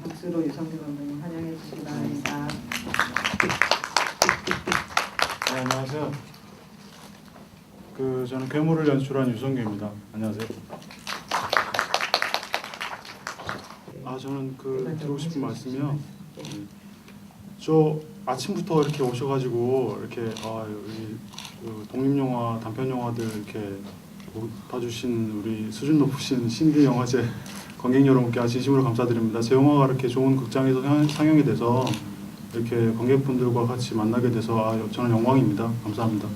박수로 유성규 감독님 환영해 주시기 바랍니다. 네, 안녕하세요. 저는 괴물을 연출한 유성규입니다. 안녕하세요. 저는 드리고 싶은 말씀이요. 저 아침부터 이렇게 오셔가지고 이렇게 여기 독립영화, 단편영화들 이렇게 봐주신 우리 수준 높으신 신디 영화제 관객 여러분께 진심으로 감사드립니다. 제 영화가 이렇게 좋은 극장에서 상영이 돼서 이렇게 관객분들과 같이 만나게 돼서 저는 영광입니다. 감사합니다.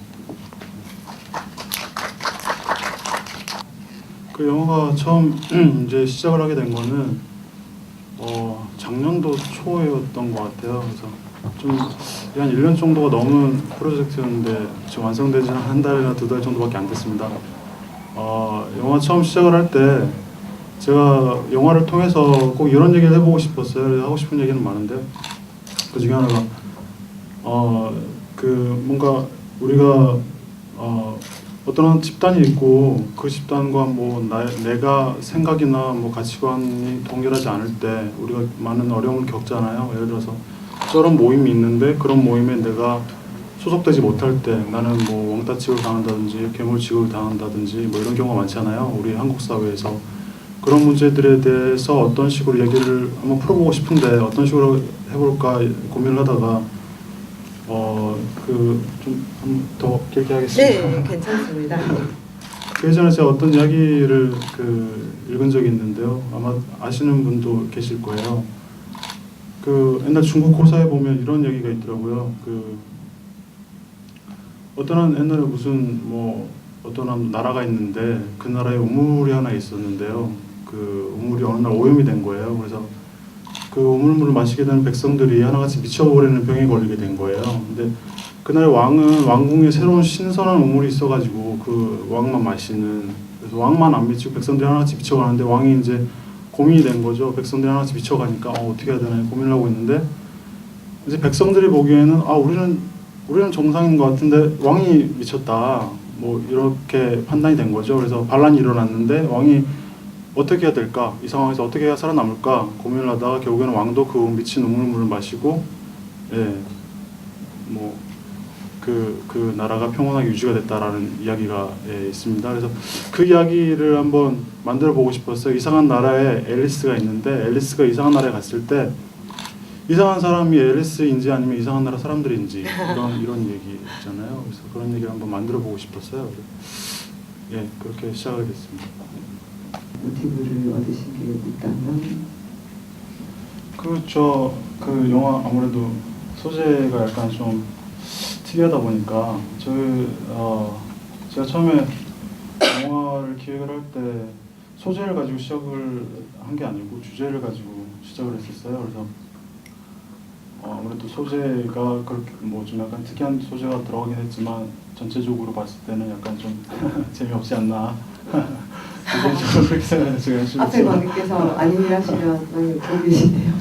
그 영화가 처음 이제 시작을 하게 된 거는 작년도 초였던 것 같아요. 그래서 좀 한 1년 정도가 넘은 프로젝트였는데 지금 완성되지 한 달이나 두 달 정도밖에 안 됐습니다. 영화 처음 시작을 할 때 제가 영화를 통해서 꼭 이런 얘기를 해보고 싶었어요. 하고 싶은 얘기는 많은데 그 중에 하나가 뭔가 우리가 어떤 집단이 있고 그 집단과 내가 생각이나 가치관이 동일하지 않을 때 우리가 많은 어려움을 겪잖아요. 예를 들어서 저런 모임이 있는데 그런 모임에 내가 소속되지 못할 때 나는 왕따 취급을 당한다든지 괴물 취급을 당한다든지 이런 경우가 많잖아요. 우리 한국 사회에서 그런 문제들에 대해서 어떤 식으로 얘기를 한번 풀어보고 싶은데 어떤 식으로 해볼까 고민을 하다가 좀 더 길게 하겠습니다. 네, 괜찮습니다. 그 예전에 제가 어떤 이야기를 읽은 적이 있는데요. 아마 아시는 분도 계실 거예요. 옛날 중국 고사에 보면 이런 얘기가 있더라고요. 어떤 옛날에 무슨 어떤 한 나라가 있는데 그 나라에 우물이 하나 있었는데요. 그 우물이 어느 날 오염이 된 거예요. 그래서 그 우물물을 마시게 되는 백성들이 하나같이 미쳐버리는 병에 걸리게 된 거예요. 근데 그날 왕은 왕궁에 새로운 신선한 우물이 있어가지고 그 왕만 마시는, 그래서 왕만 안 미치고 백성들이 하나같이 미쳐가는데 왕이 이제 고민이 된 거죠. 백성들이 하나같이 미쳐가니까 어떻게 해야 되나 고민을 하고 있는데 이제 백성들이 보기에는 우리는 정상인 것 같은데 왕이 미쳤다 이렇게 판단이 된 거죠. 그래서 반란이 일어났는데 왕이 어떻게 해야 될까? 이 상황에서 어떻게 해야 살아남을까? 고민을 하다가 결국에는 왕도 그 미친 우물물을 마시고 그 나라가 평온하게 유지가 됐다라는 이야기가 있습니다. 그래서 그 이야기를 한번 만들어 보고 싶었어요. 이상한 나라에 앨리스가 있는데 앨리스가 이상한 나라에 갔을 때 이상한 사람이 앨리스인지 아니면 이상한 나라 사람들인지 이런 얘기 있잖아요. 그래서 그런 얘기를 한번 만들어 보고 싶었어요. 그렇게 시작하게 됐습니다. 모티브를 얻으신 게 있다면? 그 영화 아무래도 소재가 약간 좀 특이하다 보니까 제가 처음에 영화를 기획을 할 때 소재를 가지고 시작을 한 게 아니고 주제를 가지고 시작을 했었어요. 그래서 아무래도 소재가 그렇게 좀 약간 특이한 소재가 들어가긴 했지만 전체적으로 봤을 때는 약간 좀 재미없지 않나. 그렇게 생각해서 앞에 관객께서 아닌 일 하시면 보고 계시네요.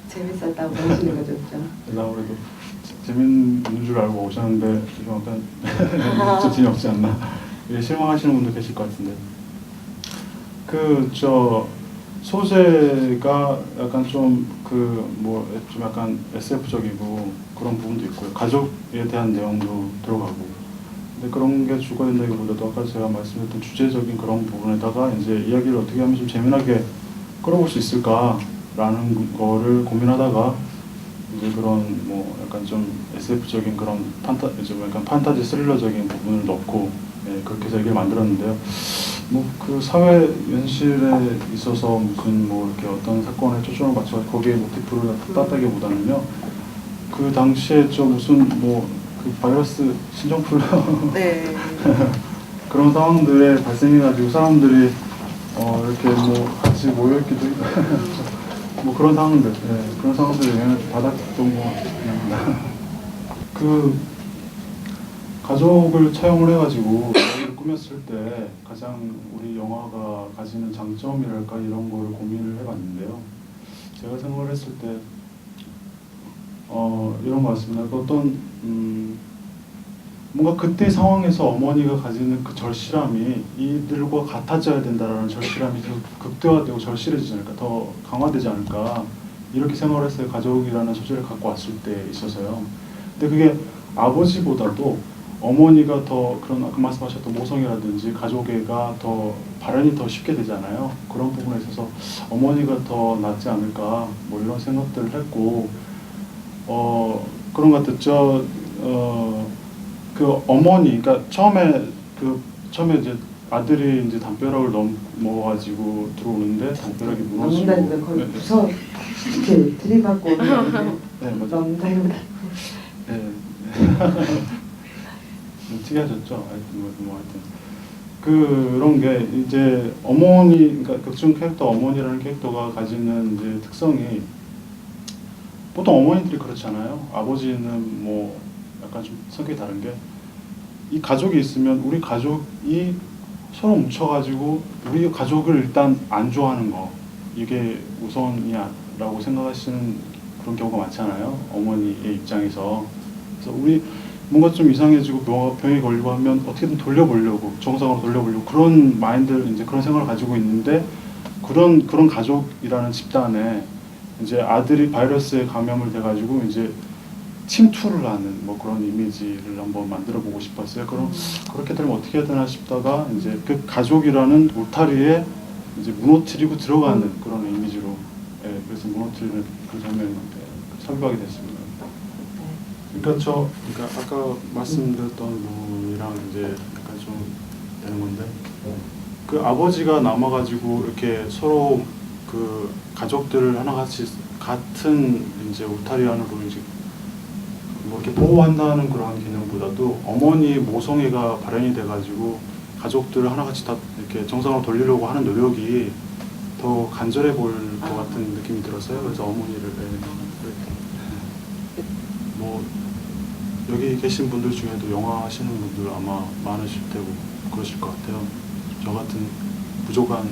재밌었다고 하시는 거죠, 그죠? 아무래도 재밌는 줄 알고 오셨는데 좀 약간 좀 재미없지 않나. 실망하시는 분도 계실 것 같은데. 소재가 약간 좀 약간 SF적이고 그런 부분도 있고요. 가족에 대한 내용도 들어가고. 근데 그런 게 주가 된다기보다도 아까 제가 말씀했던 주제적인 그런 부분에다가 이제 이야기를 어떻게 하면 좀 재미나게 끌어볼 수 있을까라는 거를 고민하다가 이제 그런 약간 좀 SF적인 그런 약간 판타지 스릴러적인 부분을 넣고 그렇게 해서 얘기를 만들었는데요. 그 사회 현실에 있어서 무슨 이렇게 어떤 사건에 초점을 맞춰 거기에 모티프를 땄다기보다는요. 그 당시에 무슨 그 바이러스 신종플루 네. 그런 상황들에 발생해가지고 사람들이 이렇게 같이 모여있기도 그런 상황들, 그런 상황들에 영향을 받았던 것 같습니다. 가족을 차용을 해가지고 영화를 꾸몄을 때 가장 우리 영화가 가지는 장점이랄까 이런 걸 고민을 해봤는데요. 제가 생각을 했을 때 이런 것 같습니다. 뭔가 그때 상황에서 어머니가 가지는 그 절실함이 이들과 같아져야 된다라는 절실함이 더 극대화되고 절실해지지 않을까, 더 강화되지 않을까 이렇게 생각을 했어요. 가족이라는 소재를 갖고 왔을 때 있어서요. 근데 그게 아버지보다도 어머니가 더 그런 아까 말씀하셨던 모성이라든지 가족애가 더 발현이 더 쉽게 되잖아요. 그런 부분에 있어서 어머니가 더 낫지 않을까 뭐 이런 생각들을 했고 그런 것 같았죠. 그 어머니, 그러니까 처음에 이제 아들이 이제 담벼락을 넘어가지고 들어오는데 담벼락이 무너지고. 넘는다니까 거의 무서워. 이렇게 들이받고 오는 네, 맞아. 넘는다니까. 네. 특이하셨죠. 하여튼 그런 게 이제 어머니, 그러니까 극중 캐릭터 어머니라는 캐릭터가 가지는 이제 특성이 보통 어머니들이 그렇잖아요. 아버지는 뭐 약간 좀 성격이 다른 게 이 가족이 있으면 우리 가족이 서로 뭉쳐가지고 우리 가족을 일단 안 좋아하는 거 이게 우선이야라고 생각하시는 그런 경우가 많잖아요. 어머니의 입장에서. 그래서 우리 뭔가 좀 이상해지고 병이 걸리고 하면 어떻게든 돌려보려고 정상으로 돌려보려고 그런 마인드 이제 그런 생각을 가지고 있는데 그런 가족이라는 집단에 이제 아들이 바이러스에 감염을 돼가지고 이제 침투를 하는 뭐 그런 이미지를 한번 만들어 보고 싶었어요. 그렇게 되면 어떻게 해야 되나 싶다가 이제 그 가족이라는 울타리에 이제 무너뜨리고 들어가는 그런 이미지로 그래서 무너뜨리는 그 장면을 삽입하게 됐습니다. 그러니까 아까 말씀드렸던 부분이랑 이제 약간 좀 되는 건데 그 아버지가 남아가지고 이렇게 서로 그 가족들을 하나같이 같은 이제 울타리 안으로 이제 뭐 이렇게 보호한다는 그런 개념보다도 어머니의 모성애가 발현이 돼가지고 가족들을 하나같이 다 이렇게 정상으로 돌리려고 하는 노력이 더 간절해 보일 것 같은 느낌이 들었어요. 그래서 어머니를 뭐 여기 계신 분들 중에도 영화 하시는 분들 아마 많으실 테고 그러실 것 같아요. 저 같은 부족한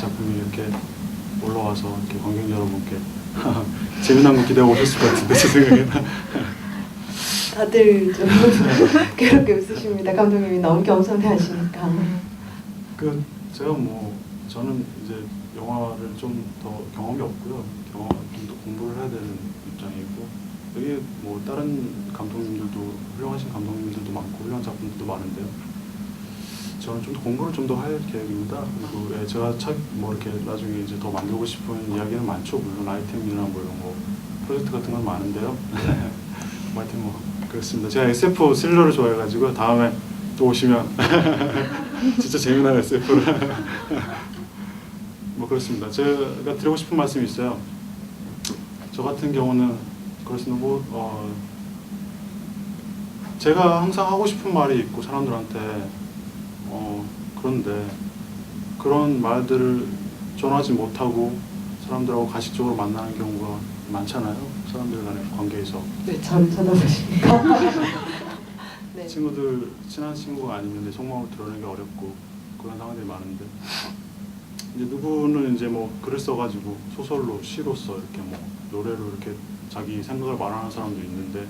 작품이 이렇게 올라와서 이렇게 관객 여러분께 재미난 거 기대하고 오셨을 것 같은데 제 생각에는 다들 좀 괴롭게 웃으십니다. 감독님이 너무 겸손해하시니까. 제가 뭐 저는 이제 영화를 좀 더 경험이 없고요. 좀 더 공부를 해야 되는 입장이고 여기 뭐 다른 감독님들도 훌륭하신 감독님들도 많고 훌륭한 작품들도 많은데요. 저는 좀 더 공부를 좀 더 할 계획입니다. 그리고 제가 뭐 이렇게 나중에 이제 더 만들고 싶은 이야기는 많죠. 물론 아이템이나 뭐 이런 거 프로젝트 같은 건 많은데요. 하여튼 뭐 그렇습니다. 제가 SF 스릴러를 좋아해가지고 다음에 또 오시면 진짜 재미난 SF를 뭐 그렇습니다. 제가 드리고 싶은 말씀이 있어요. 저 같은 경우는 그렇습니다. 제가 항상 하고 싶은 말이 있고 사람들한테 그런데 그런 말들을 전하지 못하고 사람들하고 가식적으로 만나는 경우가 많잖아요. 사람들 간의 관계에서. 네, 저를 쳐다보십니까? 네. 친한 친구가 아니면 내 속마음을 드러내기 어렵고 그런 상황들이 많은데 이제 누구는 이제 뭐 글을 써가지고 소설로 시로서 이렇게 뭐 노래로 이렇게 자기 생각을 말하는 사람도 있는데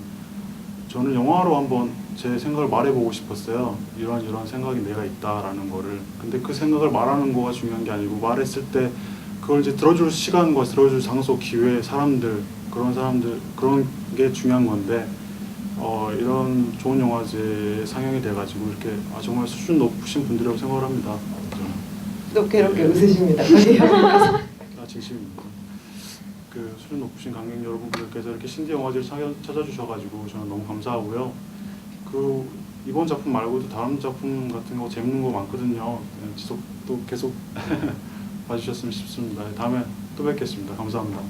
저는 영화로 한번 제 생각을 말해보고 싶었어요. 이런 생각이 내가 있다라는 거를. 근데 그 생각을 말하는 거가 중요한 게 아니고 말했을 때 그걸 이제 들어줄 시간과 들어줄 장소, 기회, 사람들 그런 게 중요한 건데 이런 좋은 영화제에 상영이 돼가지고 이렇게 정말 수준 높으신 분들이라고 생각을 합니다. 또 괴롭게 웃으십니다. 진심입니다. 그 수준 높으신 관객 여러분들께서 이렇게 신디 영화제를 찾아주셔가지고 저는 너무 감사하고요. 이번 작품 말고도 다른 작품 같은 거 재밌는 거 많거든요. 또 계속 봐주셨으면 싶습니다. 다음에 또 뵙겠습니다. 감사합니다.